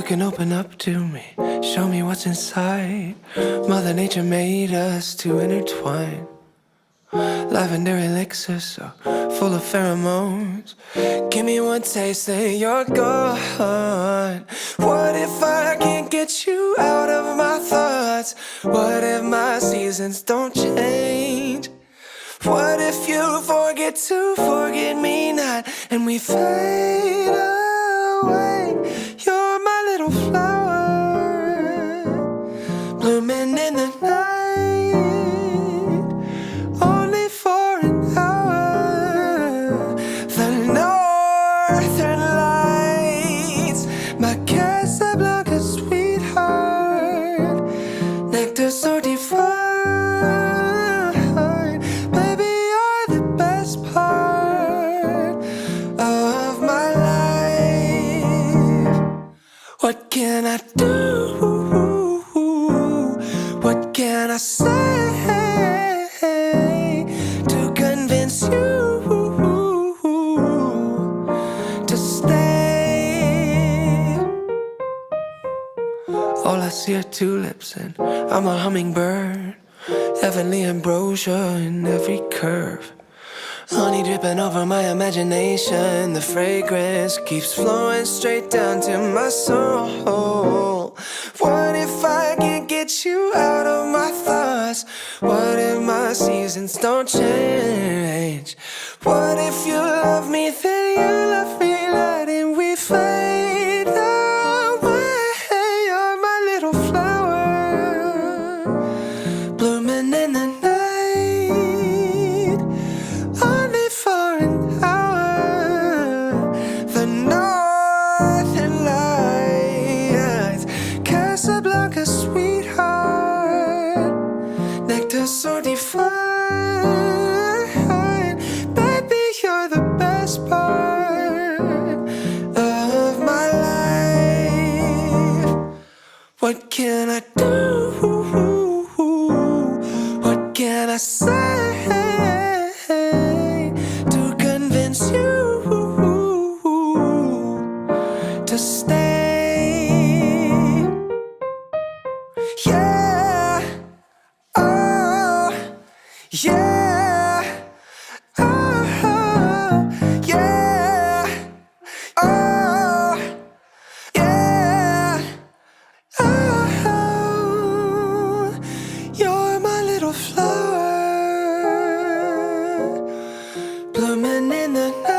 can open up to me, show me what's inside. Mother Nature made us to intertwine. Lavender elixir so full of pheromones. Give me one taste, then you're gone. What if I can't get you out of my thoughts? What if my seasons don't change? What if you forget to forget me not, and we fade away? You're my little flower, blooming in the night, only for an hour. The northern lights, my Casablanca sweetheart, nectar so divine. Baby, you're the best part of my life. What can I do? What can I say to convince you to stay? All I see are tulips and I'm a hummingbird. Heavenly ambrosia in every curve. Honey dripping over my imagination. The fragrance keeps flowing straight down to my soul. What if I can't get you out of my thoughts? What if my seasons don't change? What if you love me, then you love me, letting we fade away? You're my little flower, blooming in the night, only for an hour. The northern lights, Casablanca sweetheart, nectar so divine. Baby, you're the best part of my life. What can I do? What can I say to convince you to stay? Yeah, oh, yeah, oh, yeah, oh, yeah, oh. You're my little flower, blooming in the night,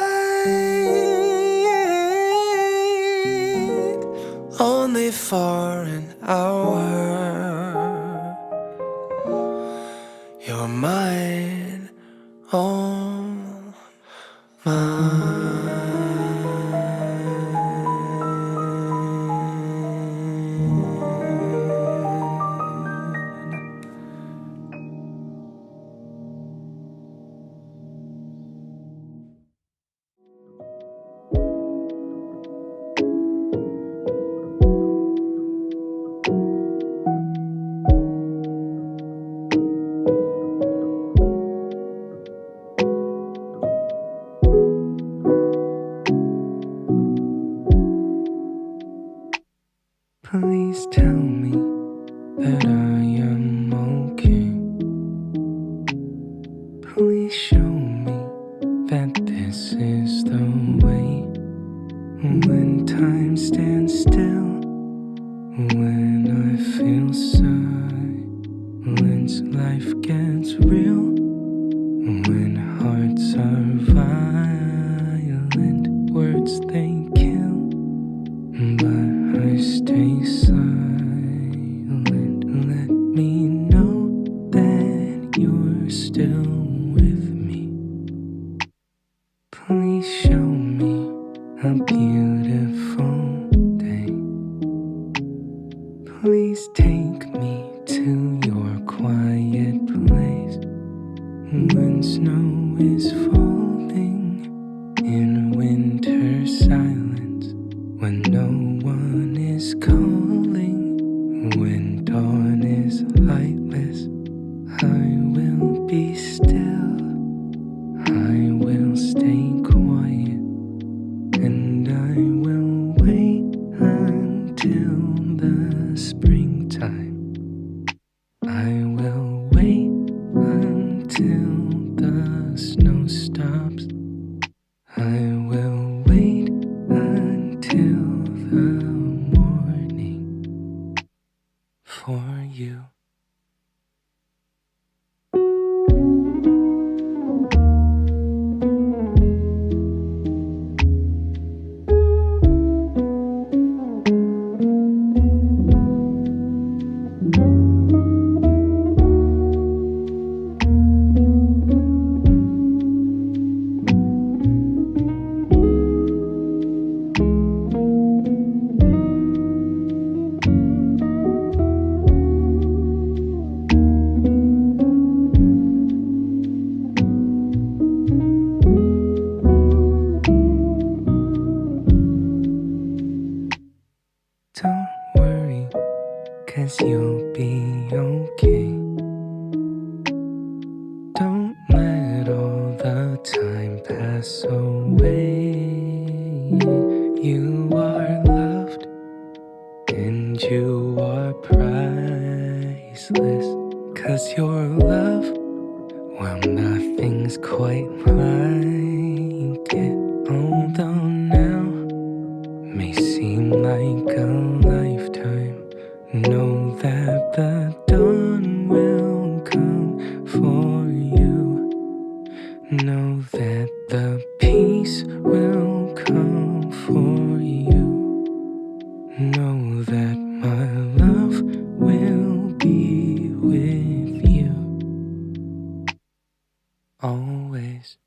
only for an hour. You're mine, all Please tell me that I am okay. Please show me that this is the way. When time stands still, when I feel silence, life gets real. When hearts are violent, words they kill, but I stay silent. Let me know that you're still with me. Please show me a beautiful day. Please take me to your quiet place when snow is falling in winter silence, when no one is calling, when dawn is lightless. I will be still, I will stay quiet, and I will wait until Don't let all the time pass away. You are loved and you are priceless. 'Cause your love, well, nothing's quite like it. Although now may seem like a lifetime, know that the dawn will come for you. Know that the peace will come for you. Know that my love will be with you always.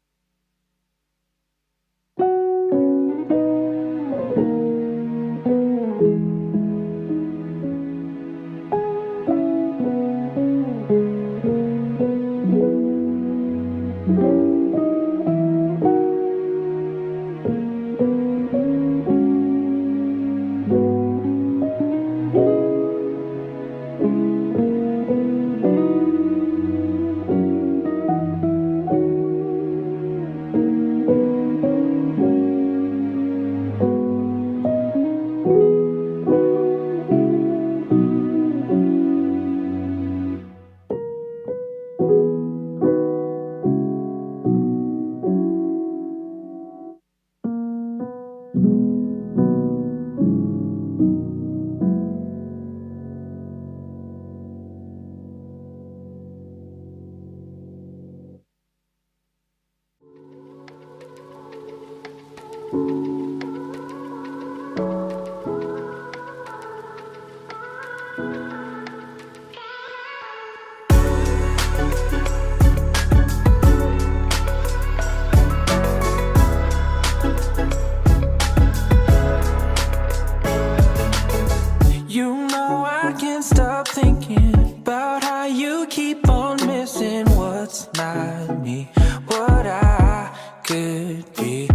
You know I can't stop thinking about how you keep on missing what's not me, what I could be.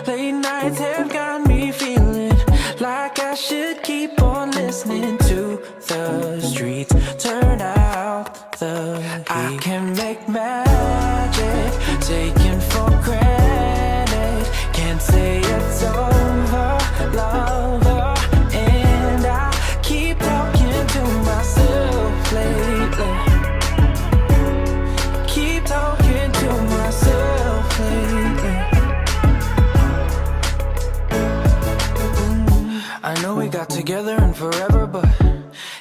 Late nights have got me feeling like I should keep on listening to the streets, turn out the heat. I can make magic, taken for granted. Can't say it's over, lover. And I keep talking to myself lately. Keep talking to myself lately. I know we got together and forever, but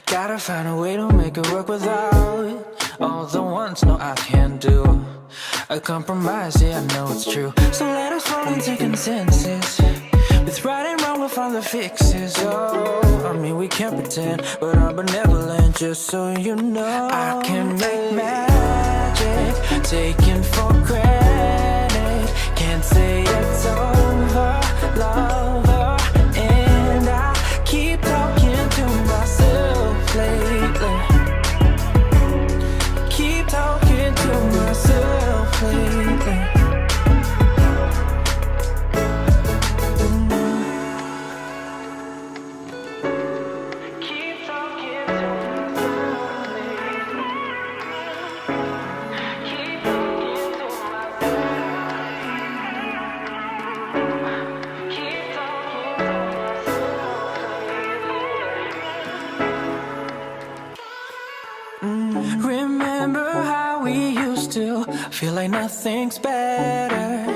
gotta find a way to make it work without all the ones. No, I can't do a compromise, yeah, I know it's true. So let us fall into consensus, with right and wrong, we'll find the fixes. Oh, I mean, we can't pretend, but I'm benevolent, just so you know. I can make magic, taken for granted. Can't say it's over, lover. And I keep talking to myself lately. Keep talking to myself lately. Remember how we used to feel like nothing's better.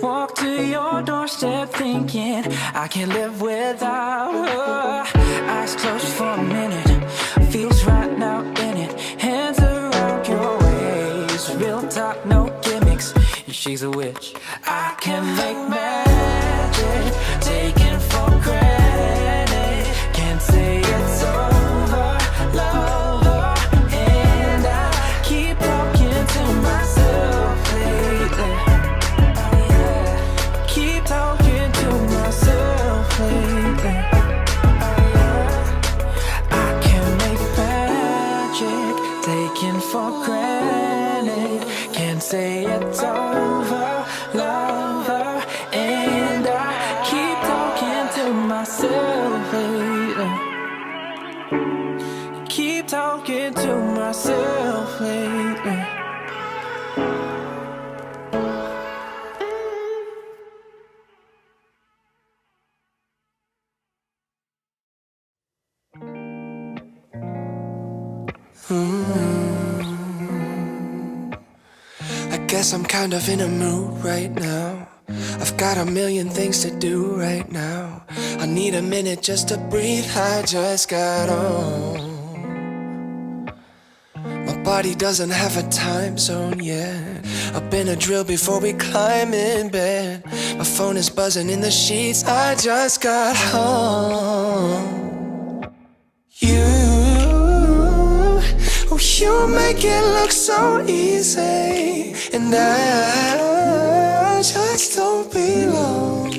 Walk to your doorstep thinking I can't live without her. Eyes closed for a minute, feels right now in it. Hands around your waist, real talk, no gimmicks. She's a witch. I can make magic, taken for granted. Can't say it's over, lover. And I keep talking to myself lately. Keep talking to myself lately. I can make magic, taken for granted. Can't say it's over, lover. And I keep talking to myself lately. Keep talking to myself lately. Guess I'm kind of in a mood right now. I've got a million things to do right now. I need a minute just to breathe, I just got home. My body doesn't have a time zone yet. I've been a drill before we climb in bed. My phone is buzzing in the sheets, I just got home. You make it look so easy, and I just don't belong.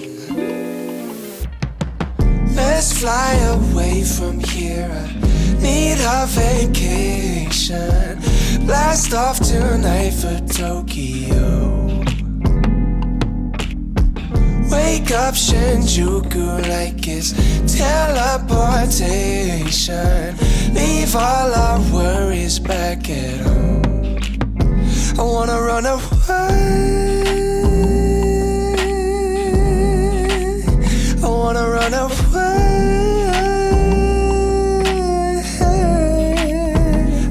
Let's fly away from here, I need a vacation. Blast off tonight for Tokyo. Wake up Shinjuku like it's teleportation. Leave all our worries back at home. I wanna run away. I wanna run away.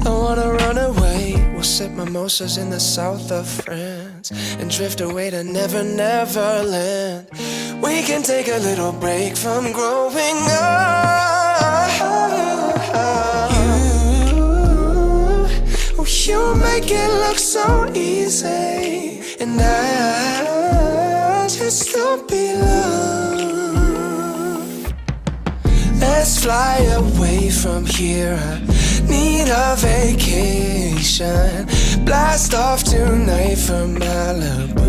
I wanna run away. We'll sip mimosas in the south of France and drift away to Never Never Land. We can take a little break from growing up. You make it look so easy, and I just don't belong. Let's fly away from here, I need a vacation. Blast off tonight for Malibu.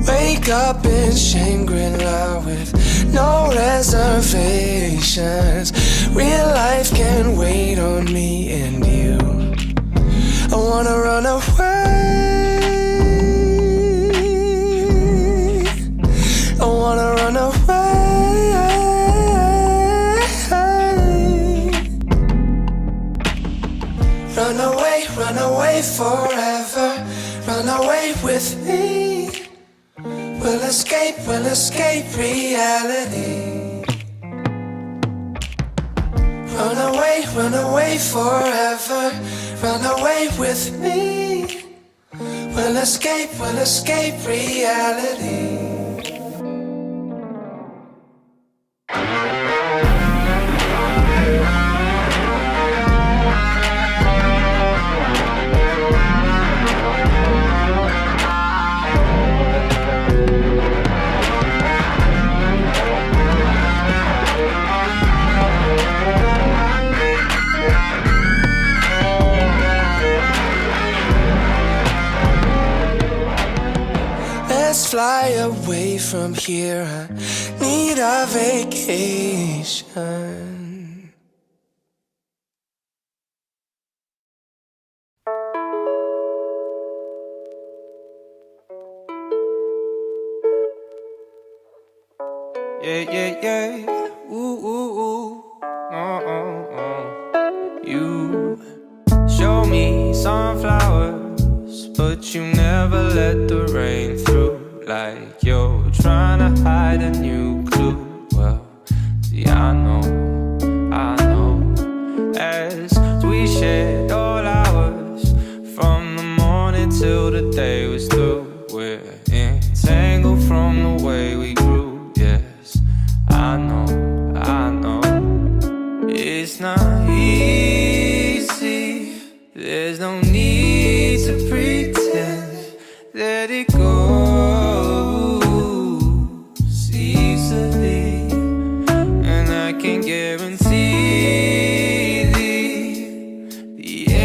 Wake up in Shangri-La with no reservations. Real life can wait on me and you. I wanna run away. I wanna run away. Run away forever. Run away with me. We'll escape reality. Run away forever. Run away with me. We'll escape reality. Fly away from here, I need a vacation. Yeah. Ooh. You show me sunflowers, but you never let the rain through. Like you're trying to hide a new clue. Well, see, I know. As we shared all hours, from the morning till the day was through, we're entangled from the way we grew. Yes, I know. It's not easy. There's no need to pretend. Let it go. Guarantee the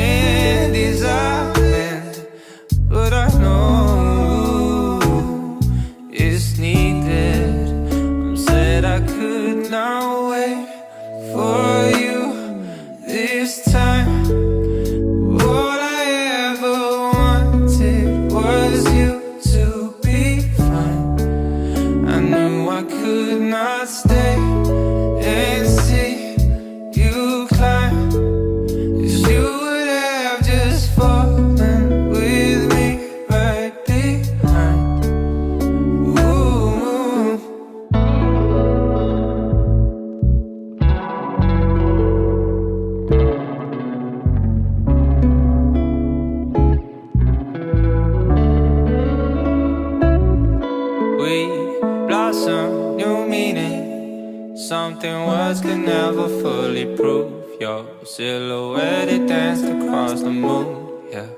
something words could never fully prove. Your silhouette, it danced across the moon. Yeah,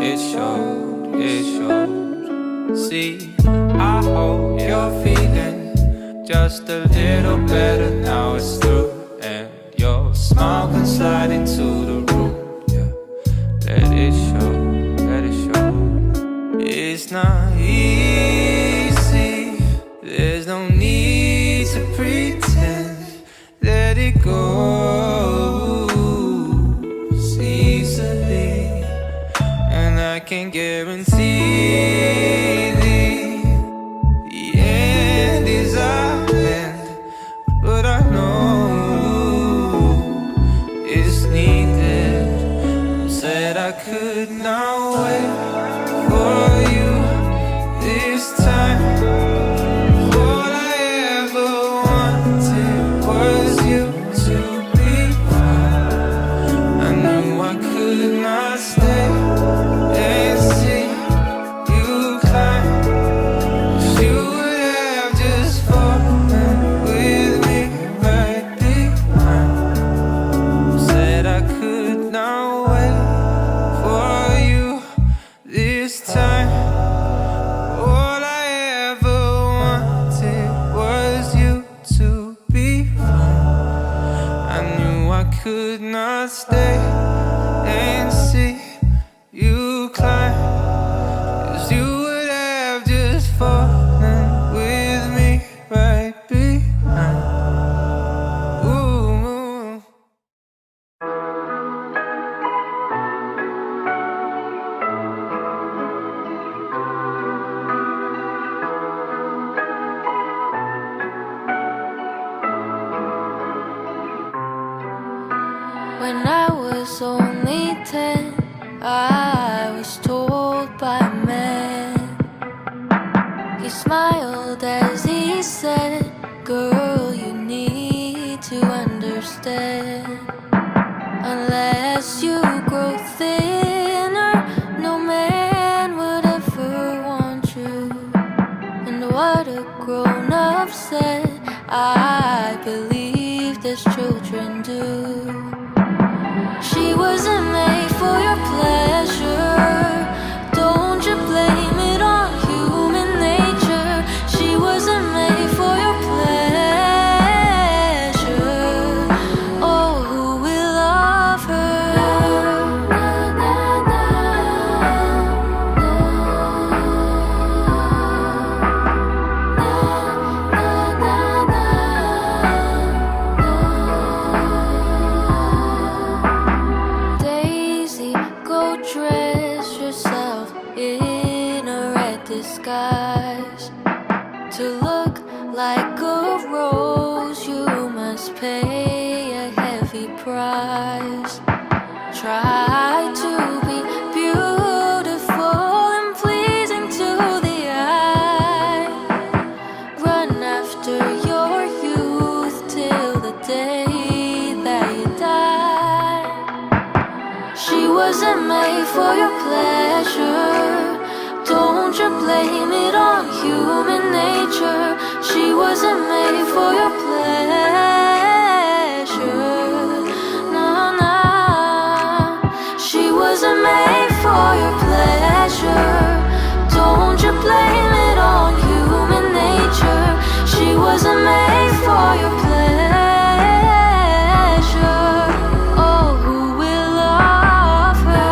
it showed, it showed. See, I hope you're feeling just a little better now it's through. And your smile can slide into the room. Yeah, let it show, let it show. It's not easy, there's no need to pretend. Let it go easily, and I can guarantee the end is our end. But I know it's needed. Said I could not wait for you this time. All I ever wanted was you to be fine. I knew I could not stay and see you climb. You would have just fallen with me right behind. Said I could not wait for you this time. All I ever wanted was you to be fine. I knew I could not stay and see you climb. 'Cause you would have just fallen with me right behind. Ooh. When I was only 10, I was told by a man. He smiled as he said, "Girl, you need to understand. Unless you grow thinner, no man would ever want you." And what a grown-up said, I believed as children do. She wasn't made for your pleasure. Don't you blame it on human nature. She wasn't made for your pleasure. Oh, who will love her? Daisy, go dress yourself in a red disguise. To look like a rose, you must pay a heavy price. Try to be beautiful and pleasing to the eye. Run after your youth till the day that you die. She wasn't made for your pleasure. Don't you blame it on human nature. She wasn't made for your pleasure. No, no. She wasn't made for your pleasure. Don't you blame it on human nature. She wasn't made for your pleasure. Oh, who will love her?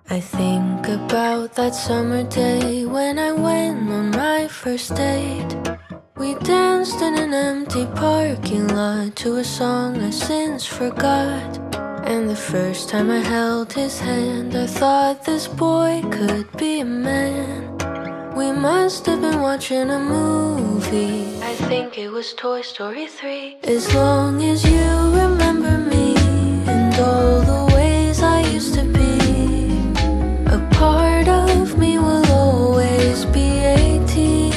I think about that summer day when I went on my first date. We danced in an empty parking lot to a song I since forgot. And the first time I held his hand, I thought this boy could be a man. We must have been watching a movie. I think it was Toy Story 3. As long as you remember me and all the ways I used to be, a part of me will always be 18.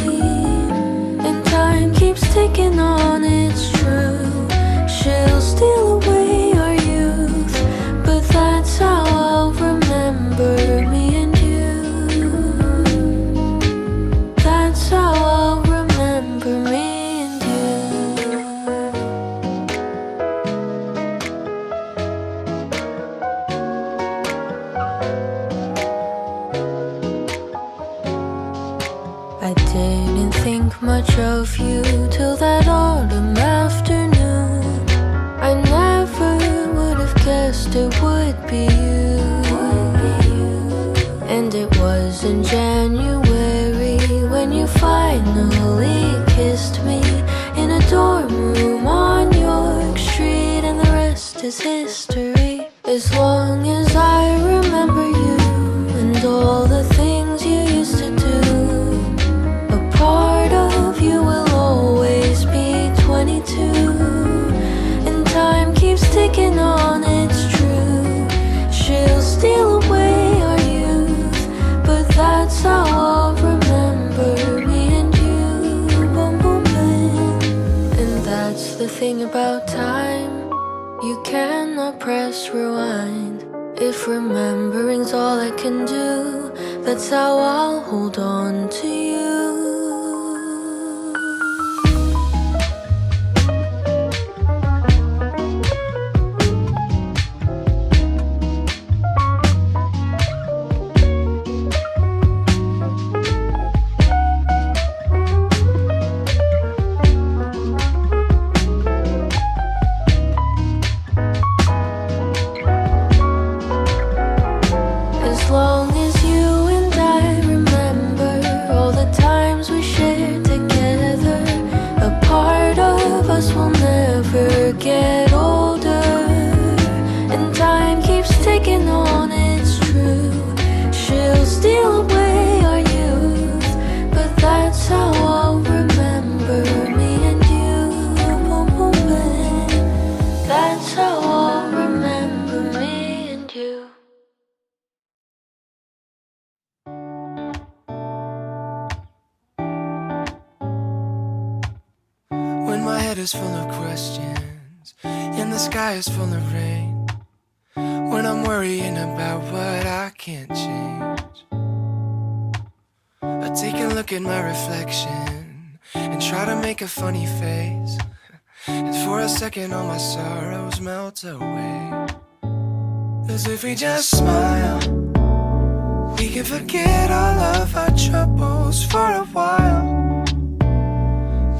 And time keeps ticking on, it's true. She'll steal away our youth, but that's how I'll remember me and you. That's how I'll remember me and you. I didn't think much of you till that autumn afternoon. I never would have guessed it would be you. And it was in January when you finally kissed me in a dorm room on York Street, and the rest is history. As long as I remember you and all the things you used to do, a part of you will always be 22. And time keeps ticking on, it's true. She'll steal away our youth, but that's how I'll remember me and you. Boom, boom, bang. And that's the thing about time, you cannot press rewind. If remembering's all I can do, that's how I'll hold on to you. As long as you and I remember all the times we shared together, a part of us will never get older. And time keeps ticking on, it's true. She'll steal away our youth, but that's how I'll remember me and you. Boom, boom, bang. That's how I'll remember me and you. When my head is full of questions and the sky is full of rain, when I'm worrying about what I can't change, I take a look at my reflection and try to make a funny face, and for a second all my sorrows melt away. As if we just smile, we can forget all of our troubles for a while.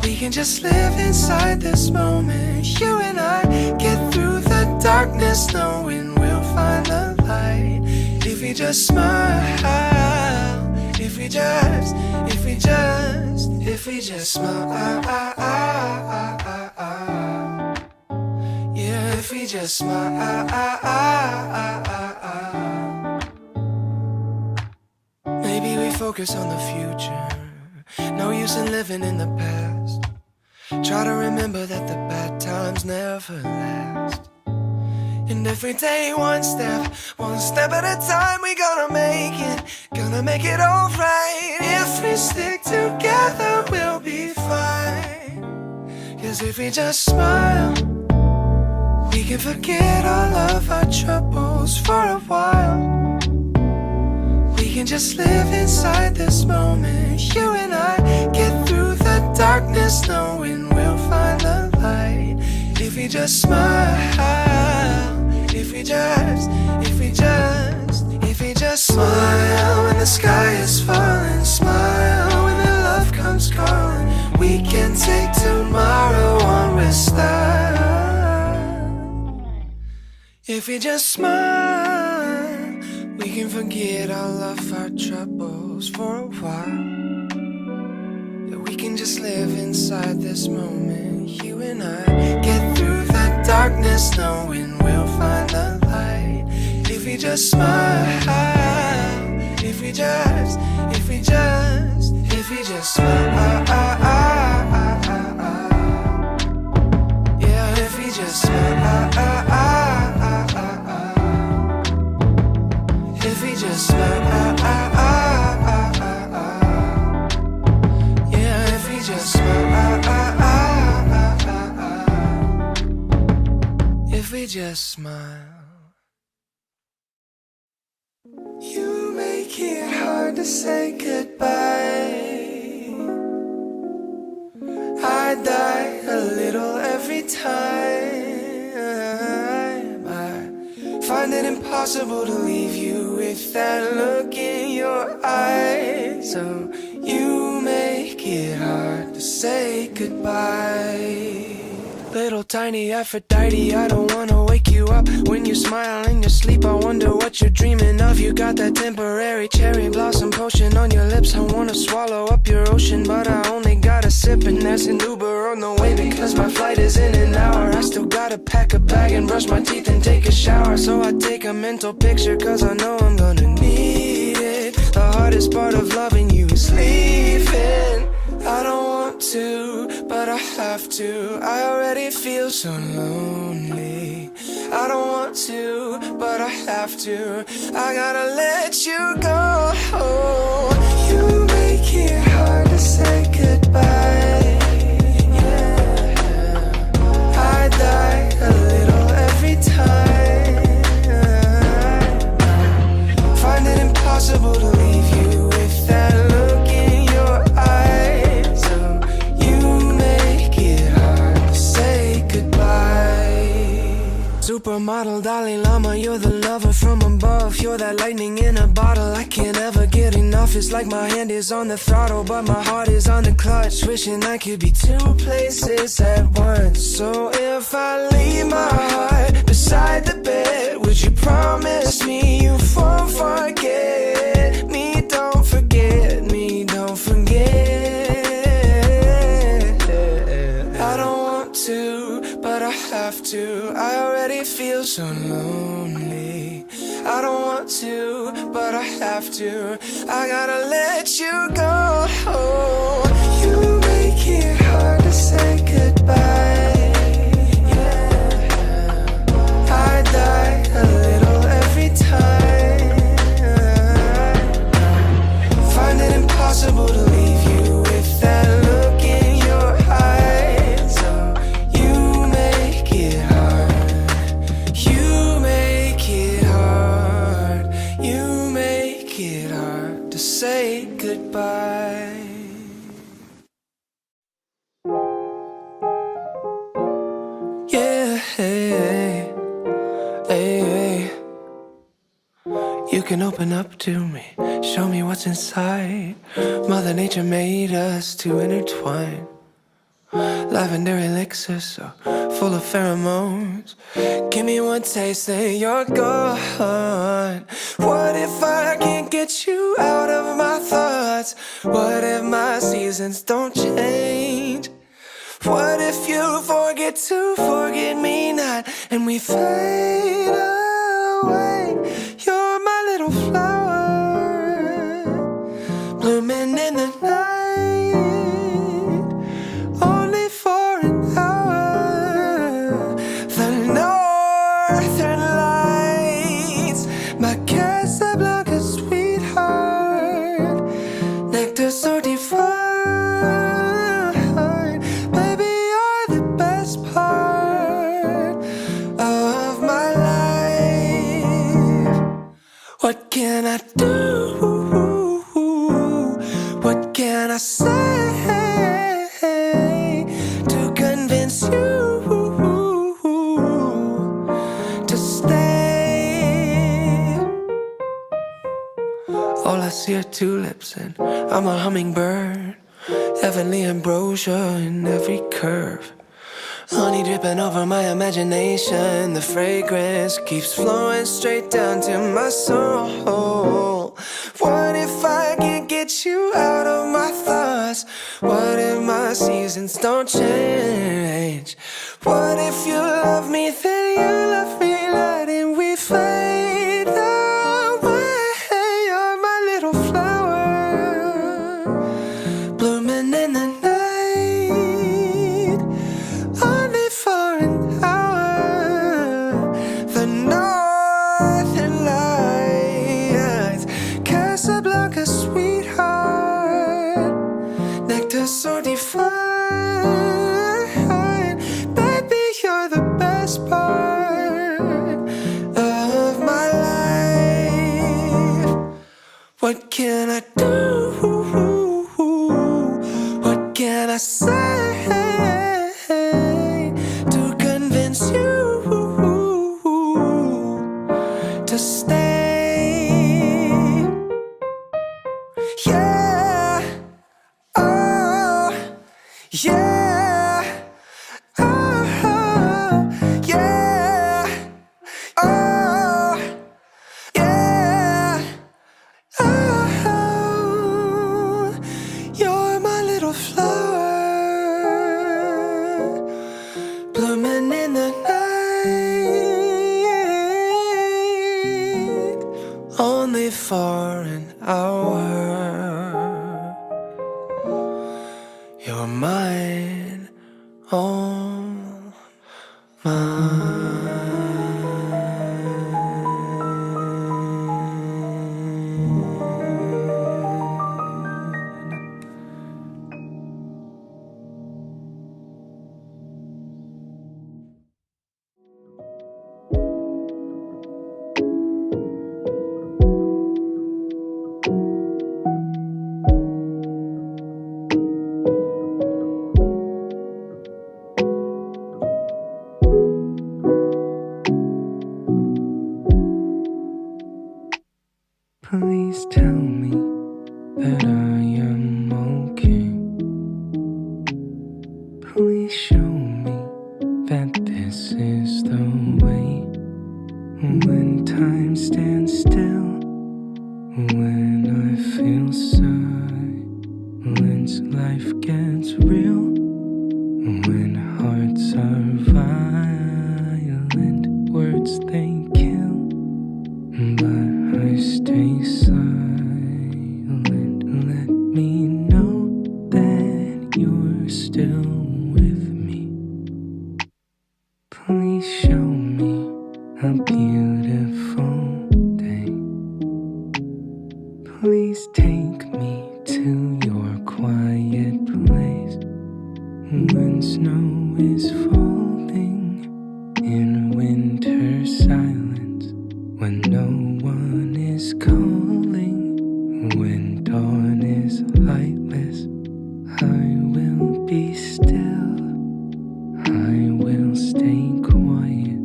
We can just live inside this moment, you and I, get through the darkness knowing we'll find the light. If we just smile, if we just smile, yeah, if we just smile. Maybe we focus on the future, no use in living in the past. Try to remember that the bad times never last. And every day one step at a time, we gonna make it alright. If we stick together, we'll be fine. 'Cause if we just smile, we can forget all of our troubles for a while. We can just live inside this moment, you and I, get through the darkness knowing we'll find the light. If we just smile, if we just smile when the sky is falling, smile when the love comes calling. We can take tomorrow on with style. If we just smile, we can forget all of our troubles for a while. Yeah, we can just live inside this moment. You and I get through the darkness, knowing we'll find the light. If we just smile, if we just smile. Yeah, if we just smile. If we just smile. Yeah, if we just smile. If we just smile. You make it hard to say goodbye. I die a little every time. I find it impossible to leave you with that look in your eyes. So you make it hard to say goodbye. Little tiny Aphrodite, I don't wanna wake you up. When you smile in your sleep, I wonder what you're dreaming of. You got that temporary cherry blossom potion on your lips. I wanna swallow up your ocean, but I only got a sip. And there's an Uber on the way because my flight is in an hour. I still gotta pack a bag and brush my teeth and take a shower. So I take a mental picture cause I know I'm gonna need it. The hardest part of loving you is leaving. I don't want to, but I have to. I already feel so lonely. I don't want to, but I have to. I gotta let you go. You make it hard to say goodbye. Yeah, I die a little every time. Find it impossible to leave you with that look in your eyes. So you make it hard to say goodbye. Supermodel Dalai Lama, you're the lover from above. You're that lightning in a bottle, I can't ever get enough. It's like my hand is on the throttle, but my heart is on the clutch. Wishing I could be two places at once. So if I leave my heart beside the bed, would you promise me you won't forget me? Don't forget me, don't forget. I don't want to, but I have to. I already feel so lonely. I don't want to, but I have to. I gotta let you go. You make it hard to say goodbye. Yeah, I die a little every time. Find it impossible to leave you with that look in your eyes. So you make it hard. You make it hard. You make it hard to say goodbye. Yeah, hey, hey. You can open up to me, show me what's inside. Mother Nature made us to intertwine. Lavender elixir so full of pheromones. Give me one taste, then you're gone. What if I can't get you out of my thoughts? What if my seasons don't change? What if you forget to forget me not, and we fade away? You're my little flower, blooming in the night, only for an hour. The northern lights, my Casablanca sweetheart, nectar so divine. Baby, you're the best part of my life. What can I do? What can I say to convince you to stay? All I see are tulips and I'm a hummingbird. Heavenly ambrosia in every curve. Honey dripping over my imagination. The fragrance keeps flowing straight down to my soul. What if I can't get you out of my thoughts? What if the seasons don't change. What if you love me, then you love me, letting we fade away. You're my little flower, blooming in the night, only for an hour. The northern lights, Casablanca, sweetheart, nectar so divine. Baby, you're the best part of my life. What can I do? What can I say to convince you to stay? Yeah, oh, yeah, oh, yeah, oh, yeah, oh. You're my little flower, blooming in the night, only for an hour. You're mine, all mine. Please tell me that I am okay. Please show me that this is the way. When time stands still, when I feel silence, life gets real. When hearts are violent, words they kill, but I stay silent. Let me know that you're still with me. Please show me a beautiful day. Please take me to your quiet place when snow is falling in winter silence, when no one is calling, when dawn is lightless. I will be still, I will stay quiet,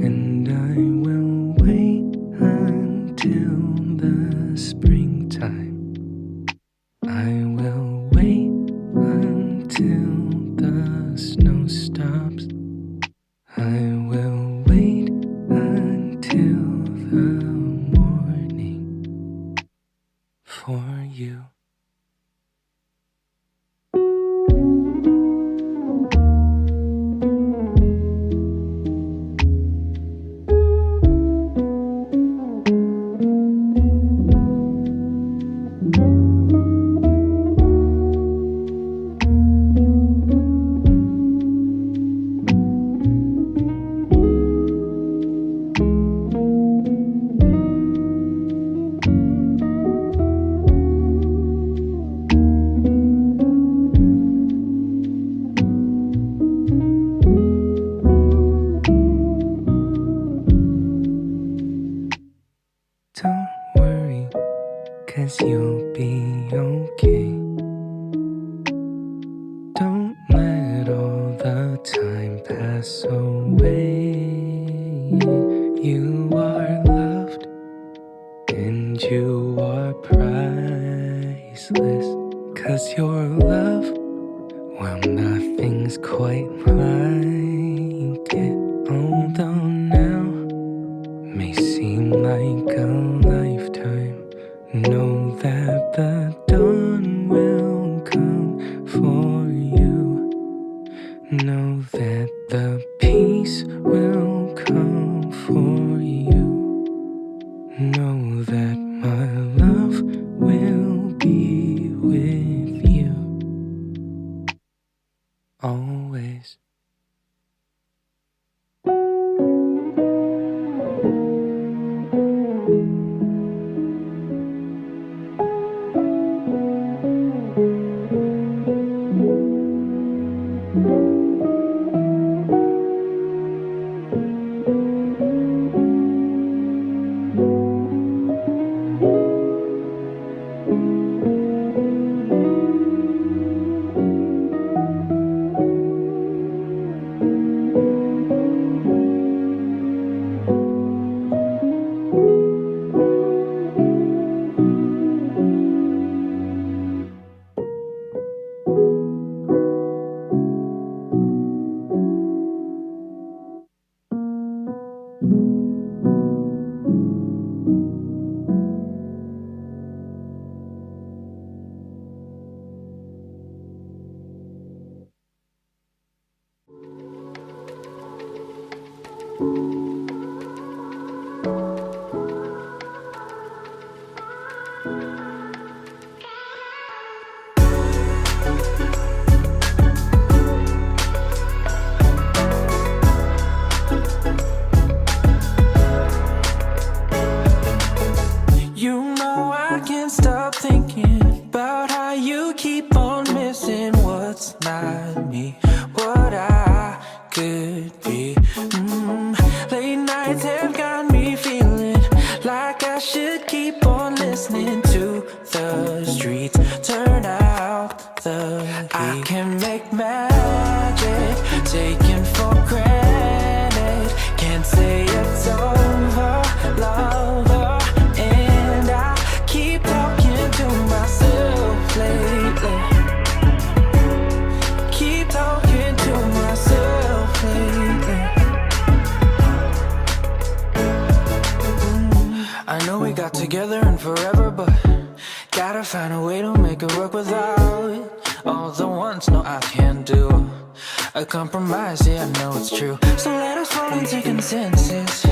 and I will wait until the springtime. I will wait until the snow stops. I will wait until the morning for you. Don't worry, 'cause you'll be okay. Don't let all the time pass away. You are loved and you are priceless. 'Cause your love, well, nothing's quite like it. Although now may seem like a lifetime, know that the dawn will come for Know that my love will be with you always. You know I can't stop thinking about how you keep on missing what's not me, what I could be. Late nights have got me feeling like I should keep on listening to the streets, turn out the heat. I can make magic, taken for granted. Can't say it's over, lover. And I keep talking to myself lately. Keep talking to myself lately. I know we got together and forever, but gotta find a way to make it work without all the ones. No, I can't do a compromise, yeah, I know it's true. So let us fall into consensus.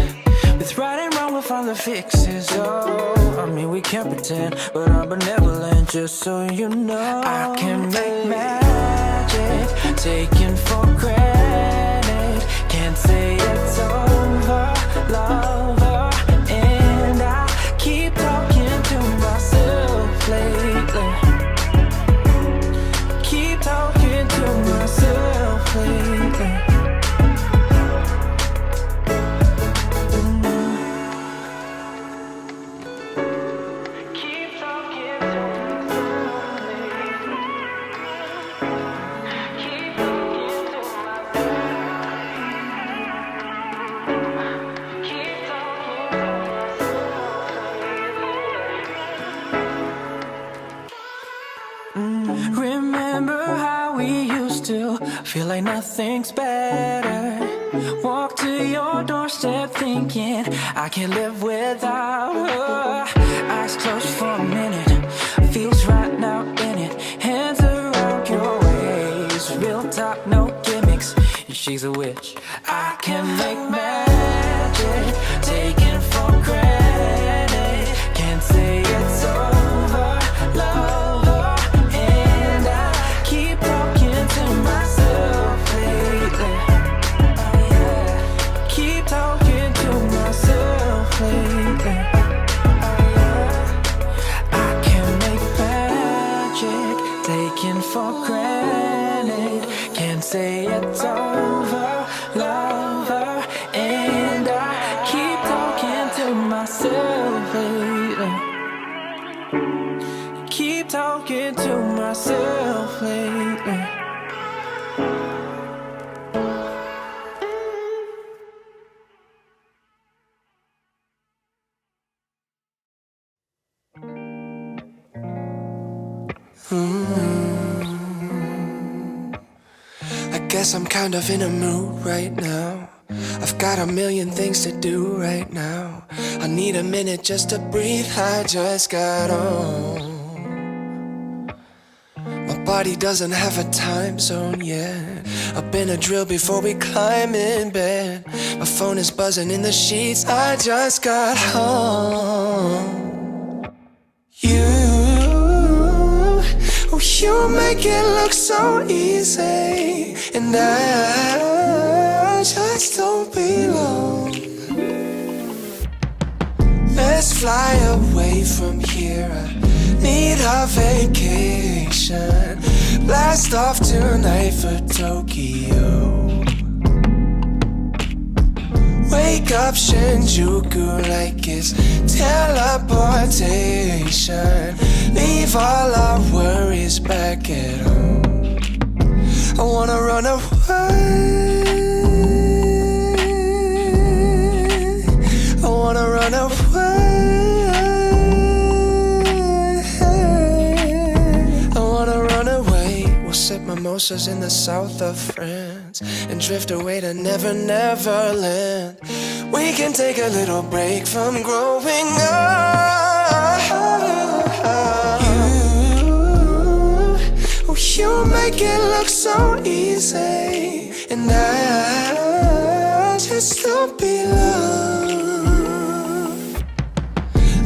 With right and wrong, we'll find the fixes. Oh, I mean, we can't pretend, but I'm benevolent, just so you know. I can make magic, taken for granted. Can't say it's over, lover. And I keep talking to myself lately. Keep talking to myself lately. Remember how we used to feel like nothing's better. Walk to your doorstep thinking I can't live without her. Eyes closed for a minute, feels right now in it. Hands around your waist, real talk, no gimmicks. She's a witch. I can make magic, taken for granted. Can't say it's over, lover. And I keep talking to myself lately. Keep talking to myself lately. I can make magic, taken for granted. Can't say it's over, lover. And I keep talking to myself lately. Keep talking to myself lately. I guess I'm kind of in a mood right now. I've got a million things to do right now. I need a minute just to breathe, I just got on. My body doesn't have a time zone yet. I've been a drill before we climb in bed. My phone is buzzing in the sheets, I just got home. you make it look so easy, and I just don't belong. Let's fly away from here, I need a vacation. Blast off tonight for Tokyo. Wake up Shinjuku like it's teleportation. Leave all our worries back at home. I wanna run away. I wanna run away. I wanna run away. We'll sip mimosas in the south of France and drift away to Never Never Land. We can take a little break from growing up. You make it look so easy, and I just don't belong.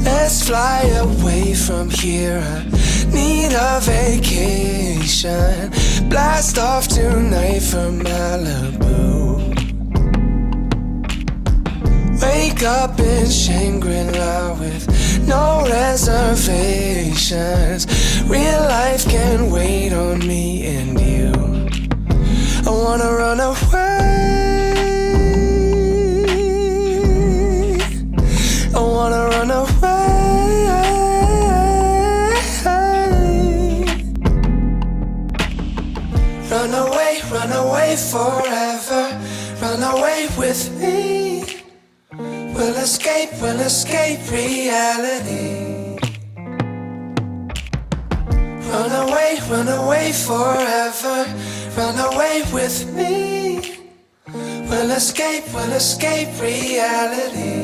Let's fly away from here, I need a vacation. Blast off tonight for Malibu. Wake up in Shangri-La with no reservations. Real life can wait on me and you. I wanna run away. I wanna run away. Run away forever. Run away with me. We'll escape reality. Run away forever. Run away with me. We'll escape reality.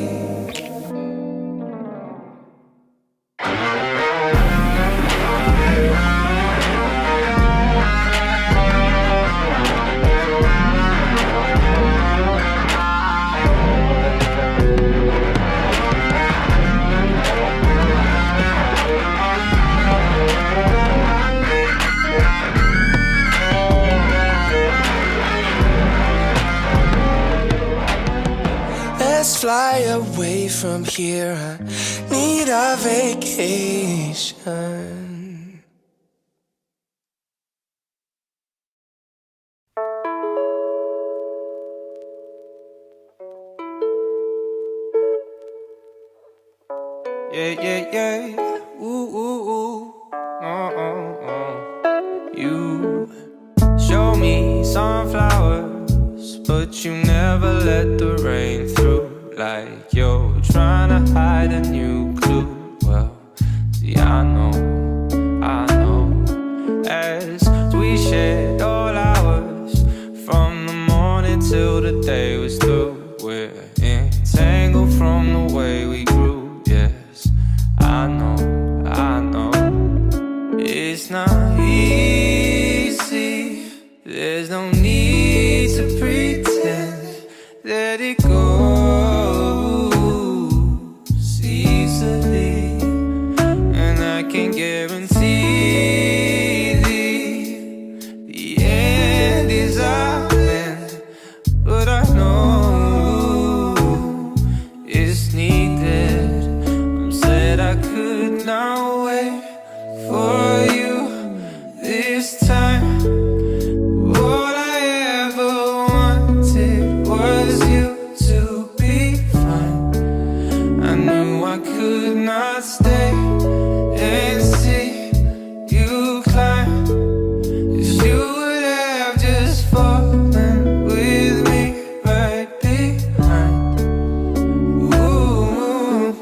Let's fly away from here, I need a vacation. Yeah. Ooh. You show me sunflowers, but you never let the rain through. Like you're trying to hide a new clue. Well, see, I know. As we shared all hours, from the morning till the day was through, we're entangled from the way we grew. Yes, I know. It's not easy. There's no need to pretend. Let it go. Can guarantee the end is our end, but I know it's needed. I'm sad I could not wait for you this time. All I ever wanted was you to be fine. I knew I could not stay and see you climb, 'cause you would have just fallen with me right behind. Ooh.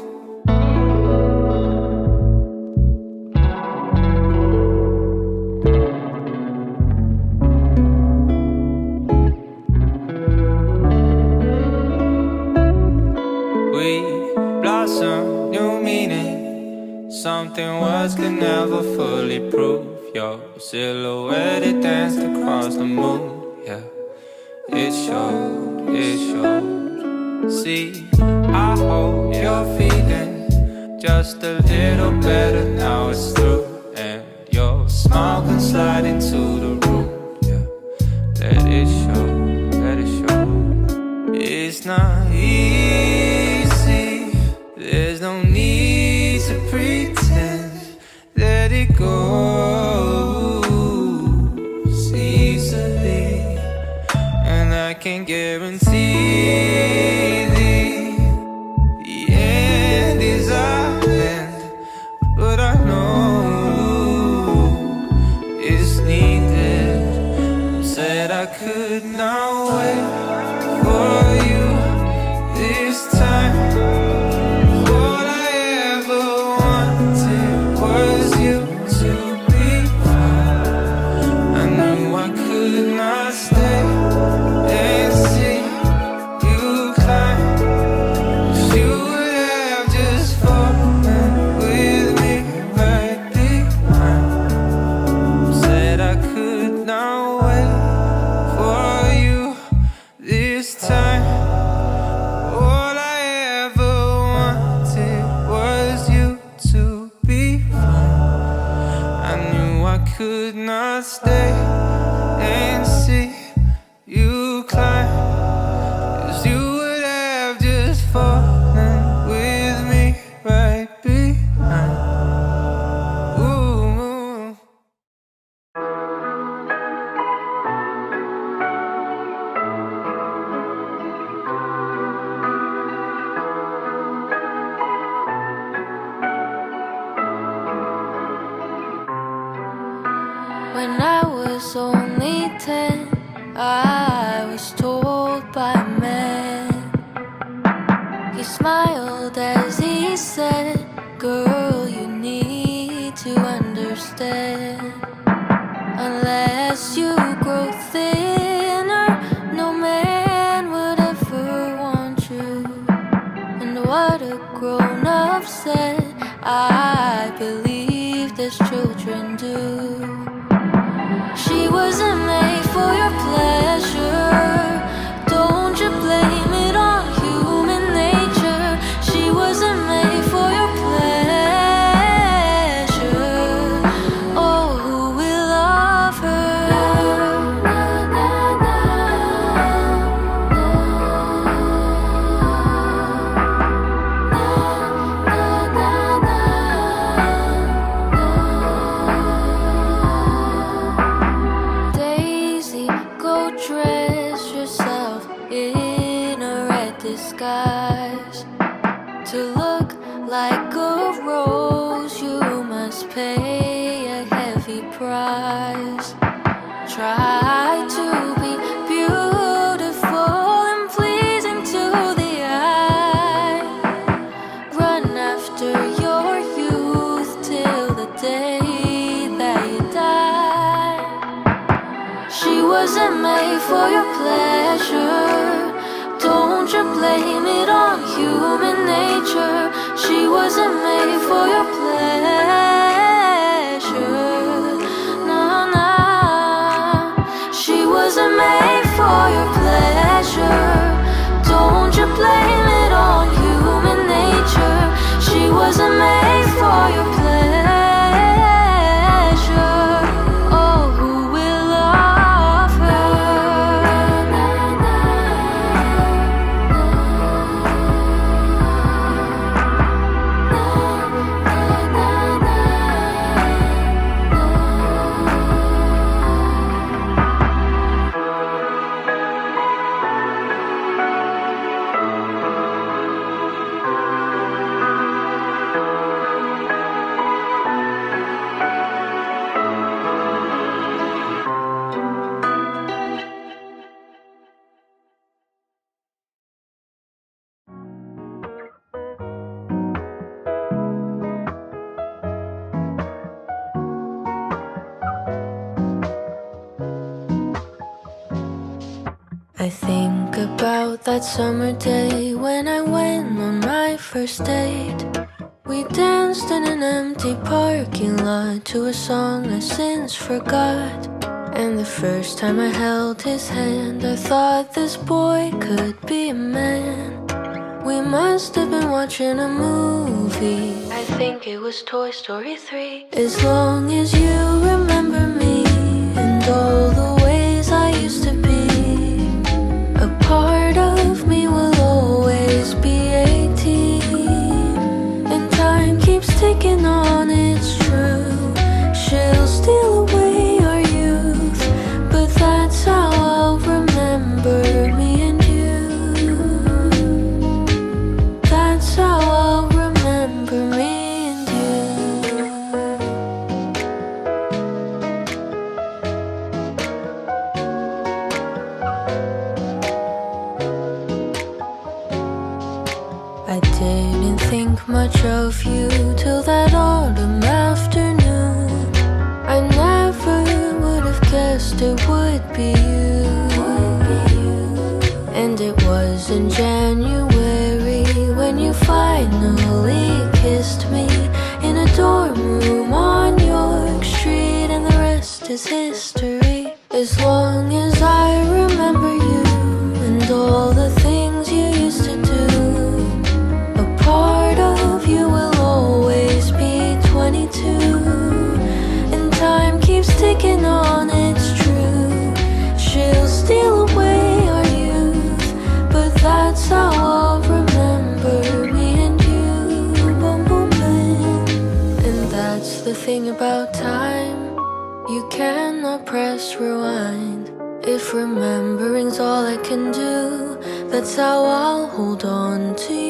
We blossom, new meaning. Something words could never fully prove. Your silhouette, it danced across the moon. Yeah, it showed. See, I hope you're feeling just a little better now it's through. And you're smile can slide into the room. Yeah, let it show, let it show. It's not easy, there's no need to pretend. Let it go easily, and I can guarantee the end is our end. But I know it's needed. Said I could not wait for you this time. All I ever wanted was you to be mine. I knew I could not stay and see you climb. 'Cause you would have just fallen with me right behind. Said I could not wait for you this time. All I ever wanted was you to be fine. I knew I could not stay and see you climb. 'Cause you would have just fallen with me right behind. Ooh. When I was only 10, I was told by a man. He smiled as he said, "Girl, you need to understand. Unless you grow thinner, no man would ever want you." And what a grown-up said, I believed as children do. She wasn't made for your pleasure. Don't you blame it on human nature. She wasn't made for your pleasure. Oh, who will love her? Daisy, go dress yourself in a red disguise. To look like a rose, you must pay a heavy price. Try to be beautiful and pleasing to the eye. Run after your youth till the day that you die. She wasn't made for your pleasure. Don't you blame it on human nature. She wasn't made for your pleasure. No, no. She wasn't made for your pleasure. Don't you blame it on human nature. She wasn't made for your pleasure. Oh, who will love her? I think about that summer day when I went on my first date. We danced in an empty parking lot to a song I since forgot. And the first time I held his hand, I thought this boy could be a man. We must have been watching a movie. think it was Toy Story 3. As long as you remember me and all the ways I used to be, a part of me will always be 18. And time keeps ticking on, it's true. She'll steal away our youth, but that's how I'll remember me and you. That's how I'll remember me and you. I didn't think much of you till that autumn afternoon. I never would have guessed it would be you. And it was in January when you finally kissed me in a dorm room on York Street, and the rest is history. As long as I remember you and all the things you used to do, a part of you will always be 22. And time keeps ticking on, it's true. She'll steal away our youth, but that's how I'll remember me and you. Boom, boom, boom. And that's the thing about time, you cannot press rewind. If remembering's all I can do, that's how I'll hold on to you.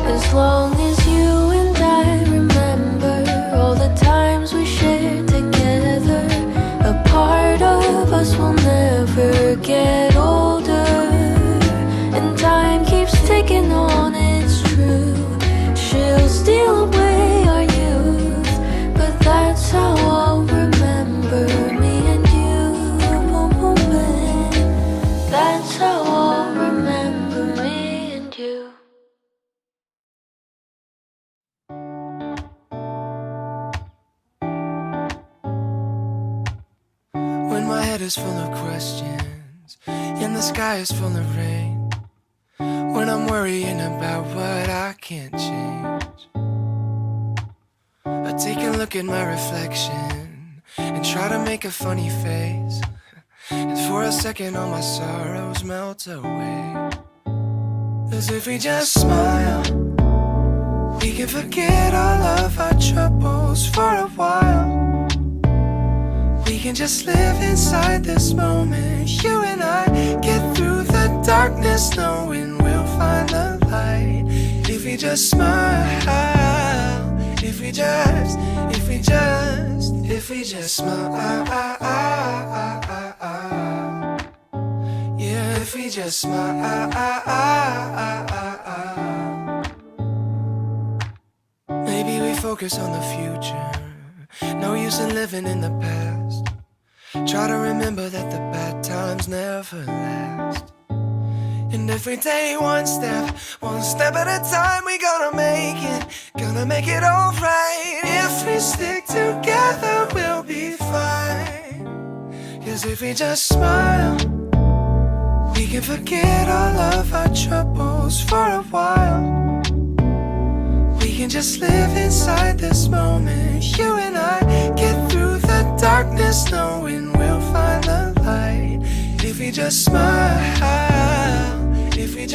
As long as you and I remember all the times we shared together, a part of us will never get older. And time keeps ticking on, it's true. She'll steal away our youth, but that's how I'll remember me and you. Boom, boom, boom. That's how I'll remember me and you. When my head is full of questions and the sky is full of rain, when I'm worrying about what I can't change, I take a look at my reflection and try to make a funny face, and for a second all my sorrows melt away. As if we just smile, we can forget all of our troubles for a while. We can just live inside this moment. You and I get through the darkness, knowing we'll find the light. If we just smile, if we just smile, yeah, if we just smile. Maybe we focus on the future. No use in living in the past. Try to remember that the bad times never last. And every day one step at a time, we gonna make it alright. If we stick together, we'll be fine. 'Cause if we just smile, we can forget all of our troubles for a while. We can just live inside this moment. You and I get through the darkness, knowing we'll find the light. If we just smile, if we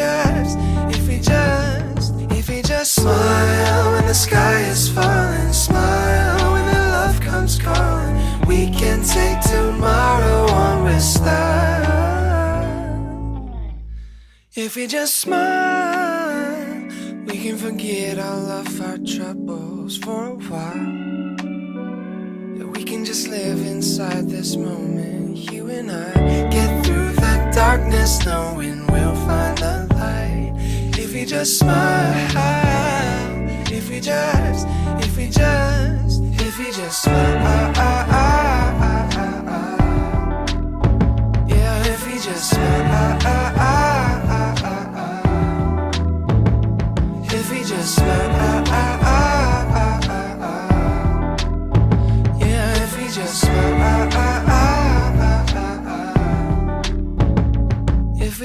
just smile when the sky is falling, smile when the love comes calling. We can take tomorrow on with style. If we just smile, we can forget all of our troubles for a while. Yeah, we can just live inside this moment. You and I get through the darkness, knowing we'll find the light. If we just smile, if we just smile.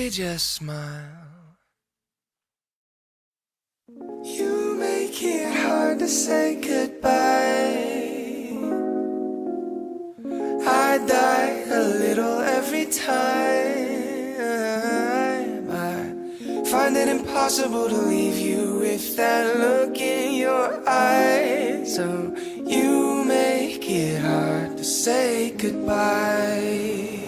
we just smile. You make it hard to say goodbye. I die a little every time. I find it impossible to leave you with that look in your eyes. So you make it hard to say goodbye.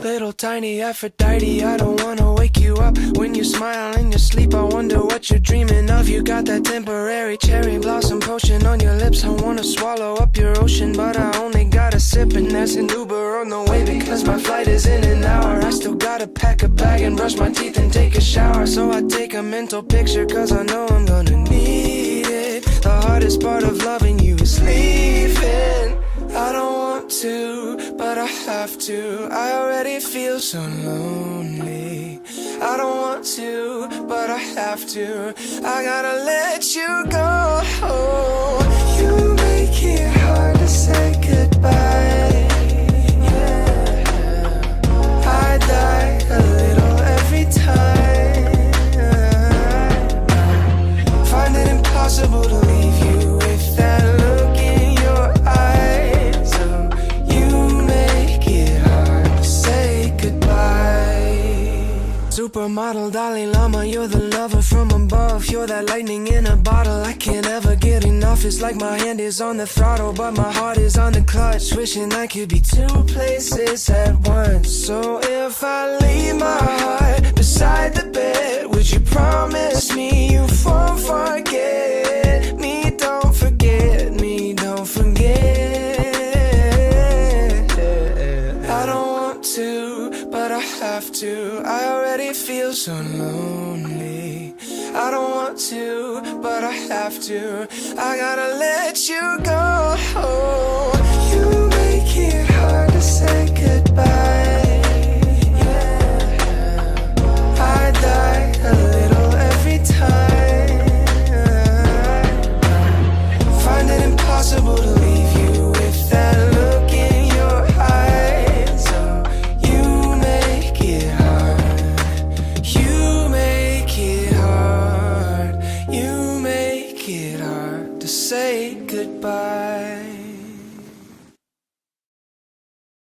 Little tiny Aphrodite, I don't wanna wake you up. When you smile in your sleep, I wonder what you're dreaming of. You got that temporary cherry blossom potion on your lips. I wanna swallow up your ocean, but I only got a sip. And there's an Uber on the way because my flight is in an hour. I still gotta pack a bag and brush my teeth and take a shower. So I take a mental picture cause I know I'm gonna need it. The hardest part of loving you is leaving. I don't want to, but I have to. I already feel so lonely. I don't want to, but I have to. I gotta let you go. You make it hard to say goodbye. Yeah. I die a little every time. Find it impossible to leave you with that look in your eyes. So you make it hard to say goodbye. Supermodel Dalai Lama, you're the lover from above. You're that lightning in a bottle, I can't ever get enough. It's like my hand is on the throttle, but my heart is on the clutch. Wishing I could be two places at once. So if I leave my heart beside the bed, would you promise me you won't forget me? Don't forget me, don't forget. I don't want to, but I have to. I already feel so lonely. I don't want to, but I have to. I gotta let you go.